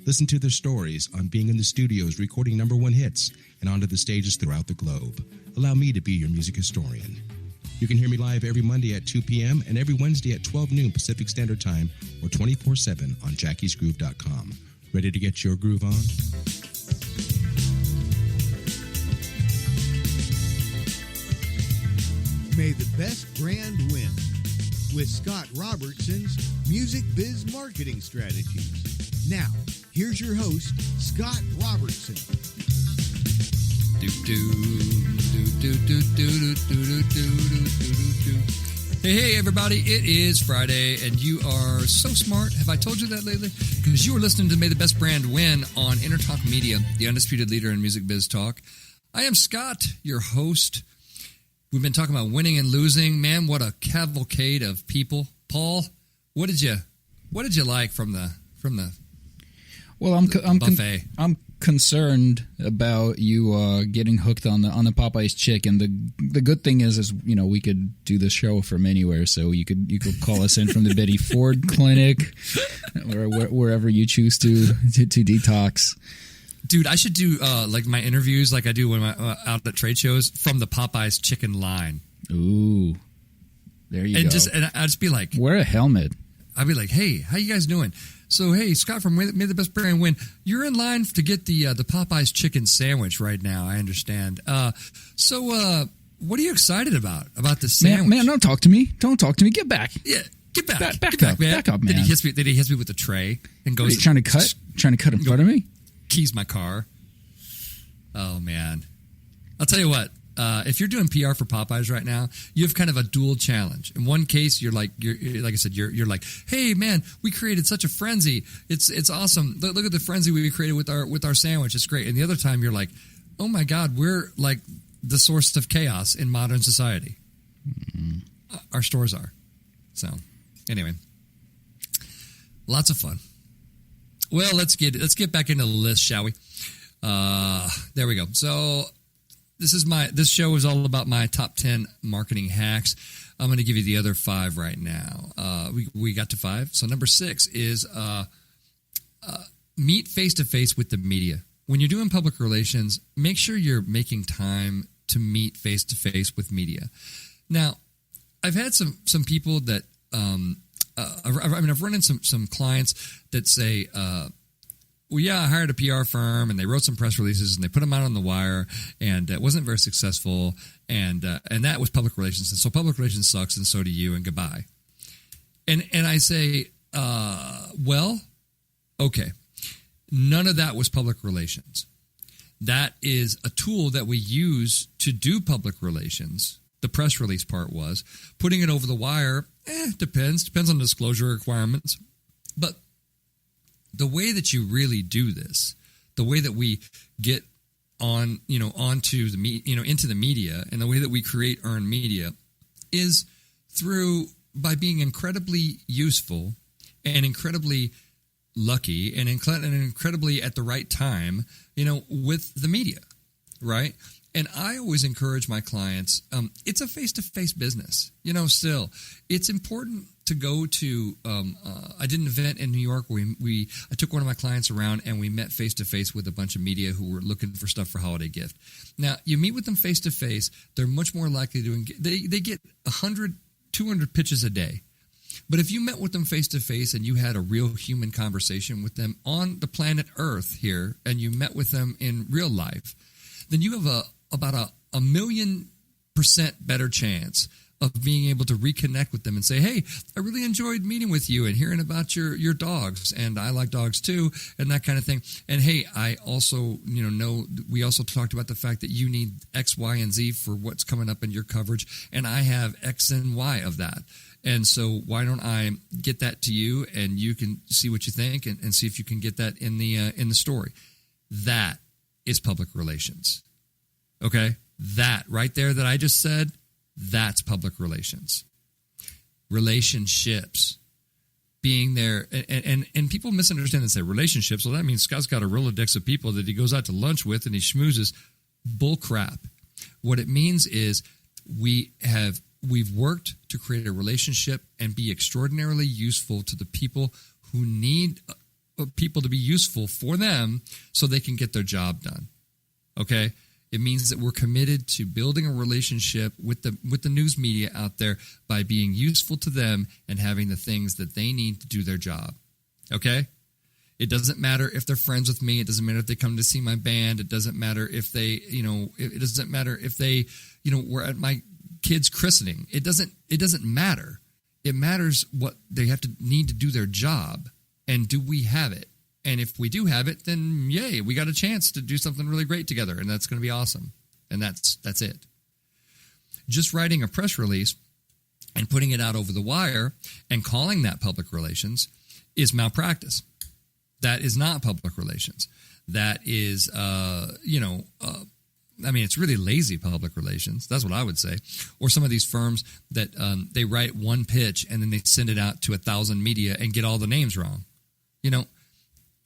Listen to their stories on being in the studios recording number one hits and onto the stages throughout the globe. Allow me to be your music historian. You can hear me live every Monday at 2 p.m. and every Wednesday at 12 noon Pacific Standard Time or 24/7 on jackiesgroove.com. Ready to get your groove on? May the best brand win with Scott Robertson's Music Biz Marketing Strategies. Now, here's your host, Scott Robertson. Hey, everybody, it is Friday, and you are so smart. Have I told you that lately? Because you are listening to May the Best Brand Win on Entertalk Media, the undisputed leader in music biz talk. I am Scott, your host. We've been talking about winning and losing. Man, what a cavalcade of people. Paul, what did you like from the Well, buffet? I'm concerned about you getting hooked on the Popeyes chicken. The good thing is we could do the show from anywhere, so you could call us in from the Betty Ford Clinic or wherever you choose to detox. Dude, I should do like my interviews, like I do when I'm out at trade shows, from the Popeyes chicken line. Ooh, there you go. And I'd just be like, wear a helmet. I'd be like, hey, how you guys doing? So, hey, Scott from May the Best Brand Win. You're in line to get the Popeyes chicken sandwich right now. I understand. So, what are you excited about this sandwich? Man, don't talk to me. Don't talk to me. Get back. Yeah, get back. Back up, man. Did he hit me with the tray and goes? Are you trying to cut in front of me? Keys my car. Oh man, I'll tell you what. If you're doing PR for Popeyes right now, you have kind of a dual challenge. In one case, you're like I said, you're like, hey man, we created such a frenzy. It's awesome. Look at the frenzy we created with our sandwich. It's great. And the other time, you're like, oh my god, we're like the source of chaos in modern society. Mm-hmm. Our stores are. So anyway, lots of fun. Well, let's get back into the list, shall we? There we go. So this show is all about my top 10 marketing hacks. I'm going to give you the other 5 right now. We got to 5. So number 6 is meet face to face with the media. When you're doing public relations, make sure you're making time to meet face to face with media. Now, I've had some people that. I've run into some clients that say, well, yeah, I hired a PR firm and they wrote some press releases and they put them out on the wire and it wasn't very successful and that was public relations. And so public relations sucks and so do you and goodbye. And I say, well, okay, none of that was public relations. That is a tool that we use to do public relations. The press release part was. Putting it over the wire, depends on disclosure requirements. But the way that you really do this, the way that we get onto into the media, and the way that we create earned media is by being incredibly useful and incredibly lucky and incredibly at the right time, with the media, right? And I always encourage my clients, it's a face-to-face business. Still, it's important to go to, I did an event in New York where I took one of my clients around and we met face-to-face with a bunch of media who were looking for stuff for holiday gift. Now, you meet with them face-to-face, they're much more likely to they get 100, 200 pitches a day. But if you met with them face-to-face and you had a real human conversation with them on the planet Earth here, and you met with them in real life, then you have about a 1,000,000% better chance of being able to reconnect with them and say, hey, I really enjoyed meeting with you and hearing about your dogs, and I like dogs too, and that kind of thing. And hey, I also know we also talked about the fact that you need X, Y, and Z for what's coming up in your coverage, and I have X and Y of that. And so why don't I get that to you, and you can see what you think and see if you can get that in the story. That is public relations. Okay? That right there that I just said, that's public relations. Relationships. Being there. And people misunderstand and say relationships. Well, that means Scott's got a Rolodex of people that he goes out to lunch with and he schmoozes. Bull crap. What it means is we've worked to create a relationship and be extraordinarily useful to the people who need people to be useful for them so they can get their job done. Okay? It means that we're committed to building a relationship with the news media out there by being useful to them and having the things that they need to do their job. Okay? It doesn't matter if they're friends with me. It doesn't matter if they come to see my band. It doesn't matter if they, it doesn't matter if they, were at my kid's christening. It doesn't matter. It matters what they need to do their job. And do we have it? And if we do have it, then yay, we got a chance to do something really great together. And that's going to be awesome. And that's it. Just writing a press release and putting it out over the wire and calling that public relations is malpractice. That is not public relations. That is, it's really lazy public relations. That's what I would say. Or some of these firms that they write one pitch and then they send it out to 1,000 media and get all the names wrong.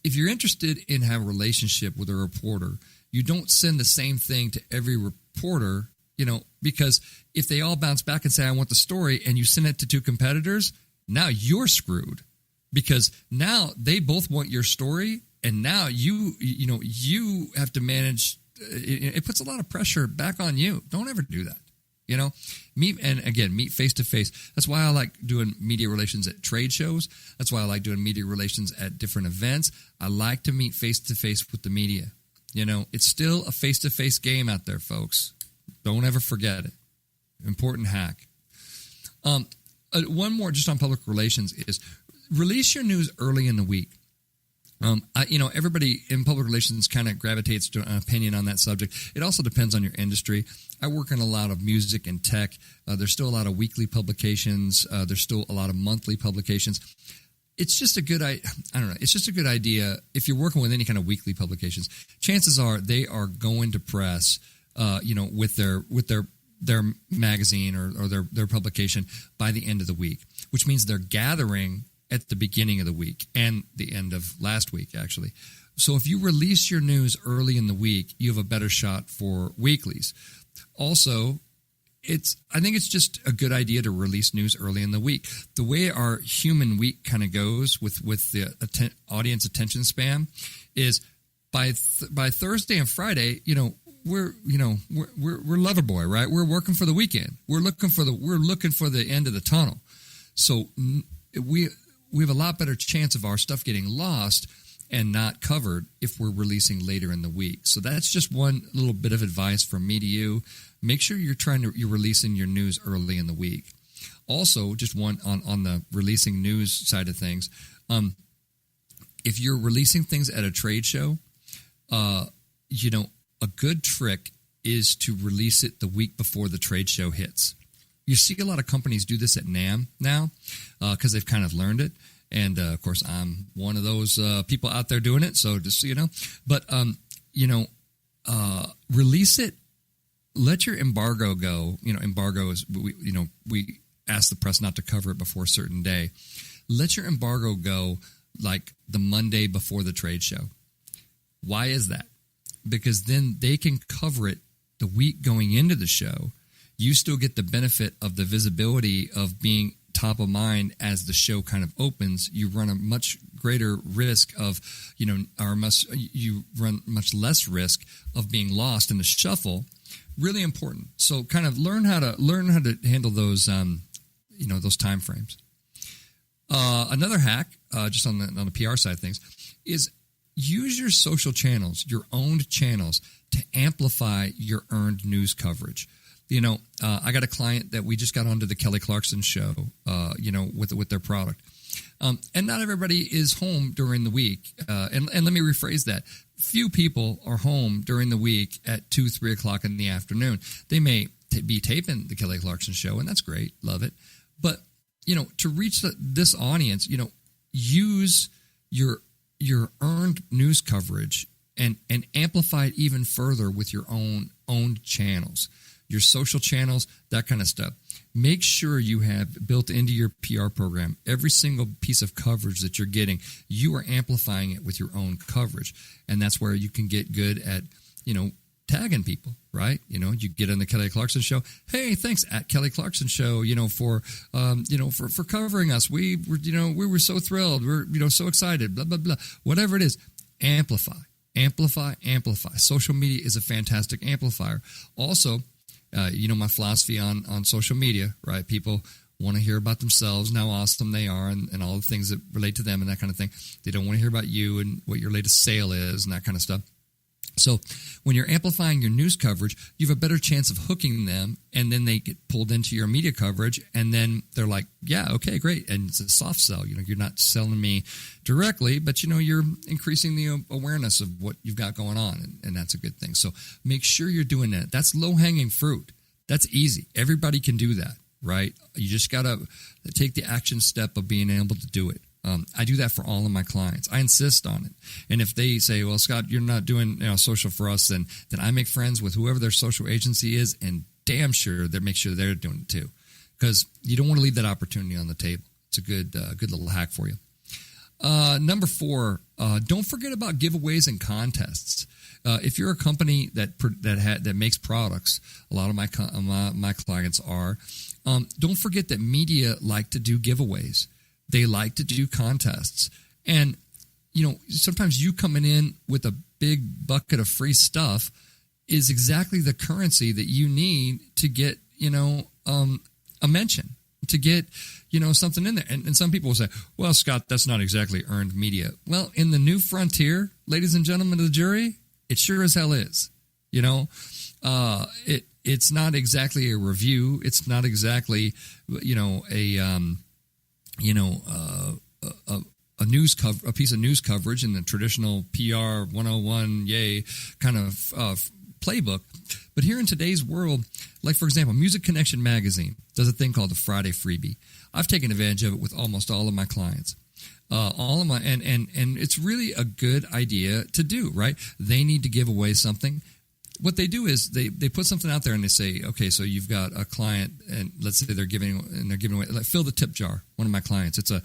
If you're interested in having a relationship with a reporter, you don't send the same thing to every reporter, because if they all bounce back and say, I want the story, and you send it to two competitors, now you're screwed. Because now they both want your story, and now you have to manage. It puts a lot of pressure back on you. Don't ever do that. Meet face to face. That's why I like doing media relations at trade shows. That's why I like doing media relations at different events. I like to meet face to face with the media. It's still a face to face game out there, folks. Don't ever forget it. Important hack. One more just on public relations is release your news early in the week. Everybody in public relations kind of gravitates to an opinion on that subject. It also depends on your industry. I work in a lot of music and tech. There's still a lot of weekly publications. There's still a lot of monthly publications. It's just a good It's just a good idea if you're working with any kind of weekly publications. Chances are they are going to press, with their magazine or their publication by the end of the week, which means they're gathering at the beginning of the week and the end of last week, actually. So if you release your news early in the week, you have a better shot for weeklies. Also, I think it's just a good idea to release news early in the week. The way our human week kind of goes with the audience attention span is by Thursday and Friday, we're lover boy, right? We're working for the weekend. We're looking for the end of the tunnel. So we have a lot better chance of our stuff getting lost and not covered if we're releasing later in the week. So that's just one little bit of advice from me to you. Make sure you're releasing your news early in the week. Also, just one on the releasing news side of things. If you're releasing things at a trade show, a good trick is to release it the week before the trade show hits. You see a lot of companies do this at NAMM now because they've kind of learned it. And, of course, I'm one of those people out there doing it, so just so you know. But, release it. Let your embargo go. Embargo is, we ask the press not to cover it before a certain day. Let your embargo go like the Monday before the trade show. Why is that? Because then they can cover it the week going into the show. You still get the benefit of the visibility of being top of mind as the show kind of opens. You run a much greater risk of, you run much less risk of being lost in the shuffle. Really important. So kind of learn how to handle those, those time frames. Another hack, just on the PR side of things, is use your social channels, your owned channels, to amplify your earned news coverage. I got a client that we just got onto the Kelly Clarkson show, with their product. And not everybody is home during the week. And let me rephrase that. Few people are home during the week at 2, 3 o'clock in the afternoon. They may be taping the Kelly Clarkson show, and that's great. Love it. But, to reach this audience, use your earned news coverage and amplify it even further with your owned channels. Your social channels, that kind of stuff. Make sure you have built into your PR program every single piece of coverage that you're getting. You are amplifying it with your own coverage. And that's where you can get good at, tagging people, right? You get on the Kelly Clarkson Show. Hey, thanks at Kelly Clarkson Show, for covering us. We were so thrilled. We're, so excited, blah, blah, blah. Whatever it is, amplify. Social media is a fantastic amplifier. Also, my philosophy on social media, right? People want to hear about themselves and how awesome they are and all the things that relate to them and that kind of thing. They don't want to hear about you and what your latest sale is and that kind of stuff. So when you're amplifying your news coverage, you have a better chance of hooking them, and then they get pulled into your media coverage, and then they're like, yeah, okay, great. And it's a soft sell. You're not selling me directly, but, you're increasing the awareness of what you've got going on, and that's a good thing. So make sure you're doing that. That's low-hanging fruit. That's easy. Everybody can do that, right? You just got to take the action step of being able to do it. I do that for all of my clients. I insist on it. And if they say, well, Scott, you're not doing social for us, then I make friends with whoever their social agency is, and damn sure they make sure they're doing it too. Because you don't want to leave that opportunity on the table. It's a good little hack for you. Number 4, don't forget about giveaways and contests. If you're a company that makes products, a lot of my clients are, don't forget that media like to do giveaways. They like to do contests. And, sometimes you coming in with a big bucket of free stuff is exactly the currency that you need to get, a mention, to get, something in there. And some people will say, well, Scott, that's not exactly earned media. Well, in the new frontier, ladies and gentlemen of the jury, it sure as hell is. It's not exactly a review. It's not exactly, a piece of news coverage in the traditional PR 101 kind of playbook. But here in today's world, like for example, Music Connection magazine does a thing called the Friday Freebie. I've taken advantage of it with almost all of my clients. And it's really a good idea to do, right? They need to give away something. What they do is they put something out there and they say, okay, so you've got a client, and let's say they're giving away, like, fill the tip jar. One of my clients, it's a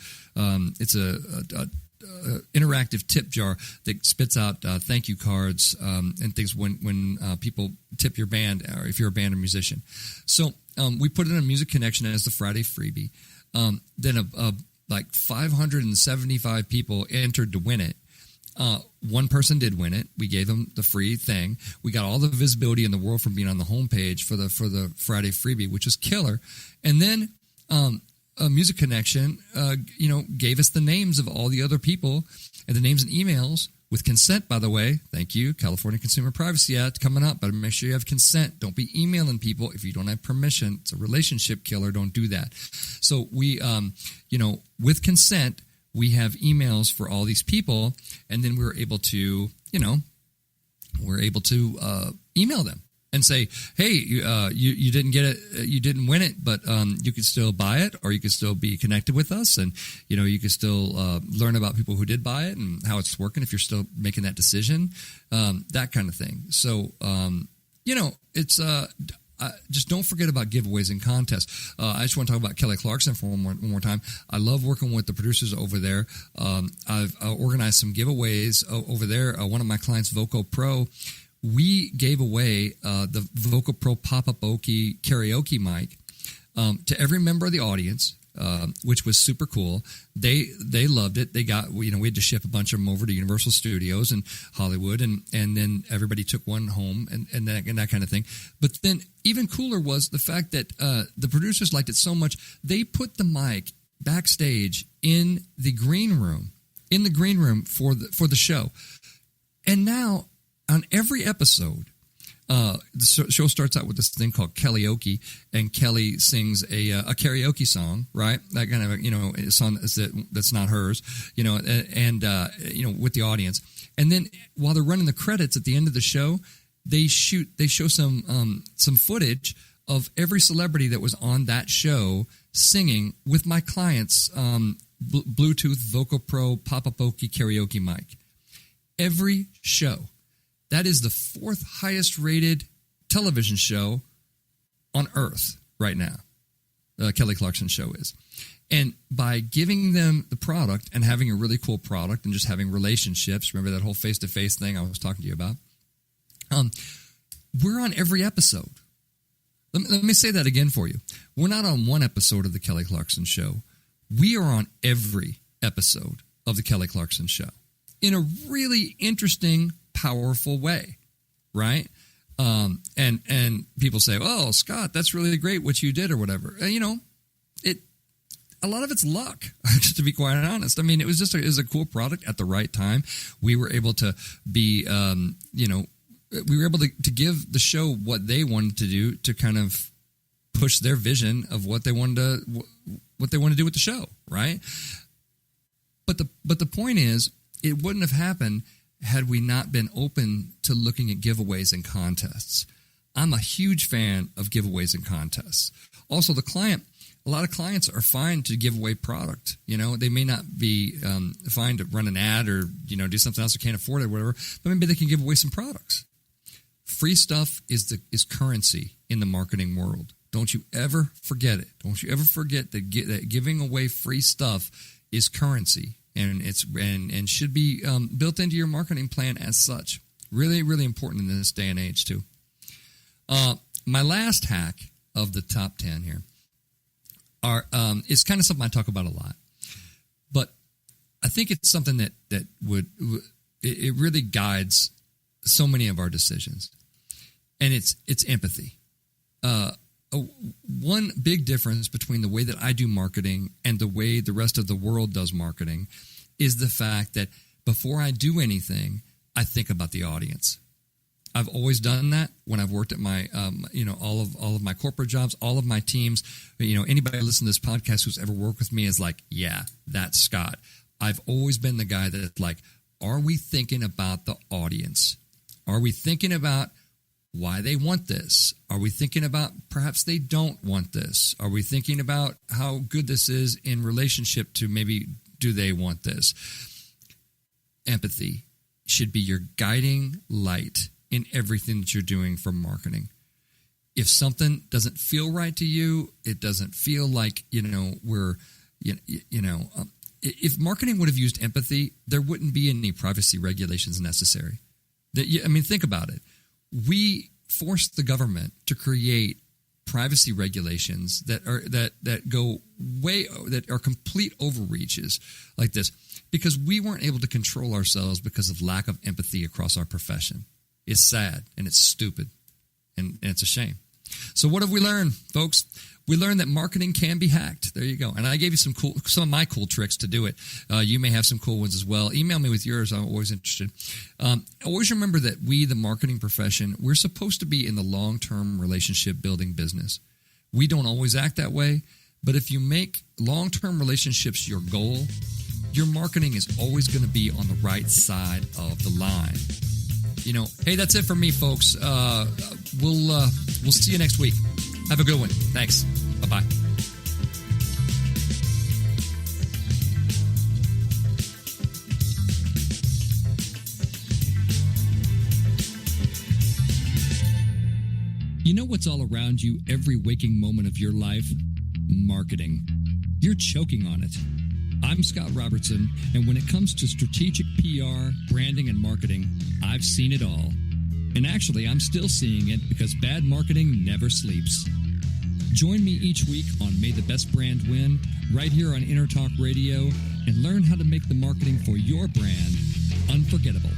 interactive tip jar that spits out thank you cards and things when people tip your band, or if you're a band or musician. So we put it in a Music Connection as the Friday Freebie. Then like 575 people entered to win it. One person did win it. We gave them the free thing. We got all the visibility in the world from being on the homepage for the Friday Freebie, which is killer. And then Music Connection, gave us the names of all the other people and the names and emails with consent, by the way. Thank you. California Consumer Privacy Act coming up, but make sure you have consent. Don't be emailing people if you don't have permission. It's a relationship killer. Don't do that. So we, with consent, we have emails for all these people, and then we're able to, email them and say, hey, you didn't get it, you didn't win it, but you could still buy it, or you could still be connected with us, and you could still learn about people who did buy it and how it's working if you're still making that decision, that kind of thing. So it's just don't forget about giveaways and contests. I just want to talk about Kelly Clarkson for one more time. I love working with the producers over there. I've organized some giveaways over there. One of my clients, Voco Pro, we gave away the Voco Pro Pop-Up karaoke mic to every member of the audience, which was super cool. They loved it. They got, we had to ship a bunch of them over to Universal Studios in Hollywood, and then everybody took one home and that kind of thing. But then even cooler was the fact that the producers liked it so much, they put the mic backstage in the green room for the show. And now on every episode, the show starts out with this thing called Kellyoke, and Kelly sings a karaoke song, right? That kind of a song that's not hers, and with the audience. And then while they're running the credits at the end of the show, they show some footage of every celebrity that was on that show singing with my client's Bluetooth Voco Pro Pop-Up karaoke mic. Every show. That is the 4th highest rated television show on earth right now. Kelly Clarkson show is. And by giving them the product and having a really cool product and just having relationships, remember that whole face-to-face thing I was talking to you about? we're on every episode. Let me say that again for you. We're not on one episode of The Kelly Clarkson Show. We are on every episode of The Kelly Clarkson Show in a really interesting, powerful way, right? And people say, "Oh, Scott, that's really great what you did," or whatever. A lot of it's luck, just to be quite honest. I mean, it was a cool product at the right time. We were able to be, we were able to give the show what they wanted to do to kind of push their vision of what they wanted to do with the show, right? But the point is, it wouldn't have happened had we not been open to looking at giveaways and contests. I'm a huge fan of giveaways and contests. Also, a lot of clients are fine to give away product. They may not be fine to run an ad or do something else or can't afford it or whatever, but maybe they can give away some products. Free stuff is currency in the marketing world. Don't you ever forget it. Don't you ever forget that giving away free stuff is currency, and and should be built into your marketing plan as such. Really, really important in this day and age too. My last hack of the top 10 here is kind of something I talk about a lot, but I think it's something that it really guides so many of our decisions, and it's empathy. One big difference between the way that I do marketing and the way the rest of the world does marketing is the fact that before I do anything, I think about the audience. I've always done that when I've worked at my, all of my corporate jobs, all of my teams. Anybody listening to this podcast who's ever worked with me is like, yeah, that's Scott. I've always been the guy that's like, are we thinking about the audience? Are we thinking about why they want this? Are we thinking about perhaps they don't want this? Are we thinking about how good this is in relationship to maybe do they want this? Empathy should be your guiding light in everything that you're doing for marketing. If something doesn't feel right to you, it doesn't feel like, if marketing would have used empathy, there wouldn't be any privacy regulations necessary. Think about it. We forced the government to create privacy regulations that are complete overreaches like this because we weren't able to control ourselves because of lack of empathy across our profession. It's sad and it's stupid and it's a shame. So what have we learned, folks? We learned that marketing can be hacked. There you go. And I gave you some of my cool tricks to do it. You may have some cool ones as well. Email me with yours. I'm always interested. Always remember that we, the marketing profession, we're supposed to be in the long-term relationship building business. We don't always act that way, but if you make long-term relationships your goal, your marketing is always going to be on the right side of the line. Hey, that's it for me, folks. We'll see you next week. Have a good one. Thanks. Bye-bye. You know what's all around you every waking moment of your life? Marketing. You're choking on it. I'm Scott Robertson, and when it comes to strategic PR, branding, and marketing, I've seen it all. And actually, I'm still seeing it because bad marketing never sleeps. Join me each week on May the Best Brand Win, right here on Entertalk Radio, and learn how to make the marketing for your brand unforgettable.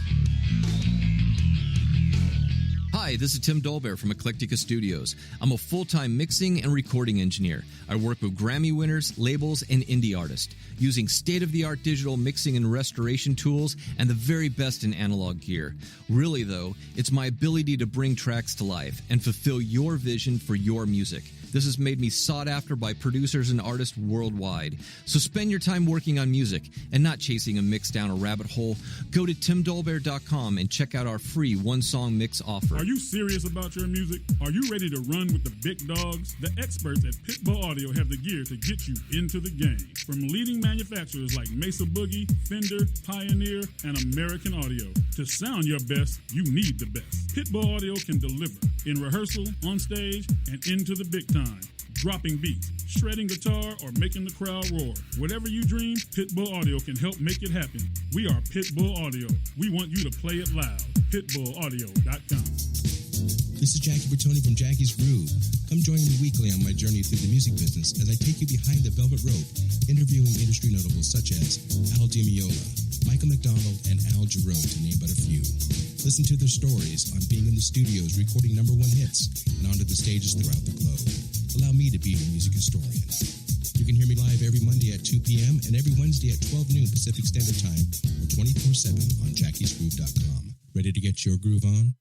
Hi, this is Tim Dolbear from Eclectica Studios. I'm a full-time mixing and recording engineer. I work with Grammy winners, labels, and indie artists, using state-of-the-art digital mixing and restoration tools and the very best in analog gear. Really, though, it's my ability to bring tracks to life and fulfill your vision for your music. This has made me sought after by producers and artists worldwide. So spend your time working on music and not chasing a mix down a rabbit hole. Go to timdolbear.com and check out our free one-song mix offer. Are you serious about your music? Are you ready to run with the big dogs? The experts at Pitbull Audio have the gear to get you into the game. From leading manufacturers like Mesa Boogie, Fender, Pioneer, and American Audio. To sound your best, you need the best. Pitbull Audio can deliver in rehearsal, on stage, and into the big time. Dropping beats, shredding guitar, or making the crowd roar. Whatever you dream, Pitbull Audio can help make it happen. We are Pitbull Audio. We want you to play it loud. PitbullAudio.com. This is Jackie Bertoni from Jackie's Groove. Come join me weekly on my journey through the music business as I take you behind the velvet rope, interviewing industry notables such as Al DiMeola, Michael McDonald, and Al Jarreau, to name but a few. Listen to their stories on being in the studios recording #1 hits and onto the stages throughout the globe. Allow me to be your music historian. You can hear me live every Monday at 2 p.m. and every Wednesday at 12 noon Pacific Standard Time or 24/7 on jackiesgroove.com. Ready to get your groove on?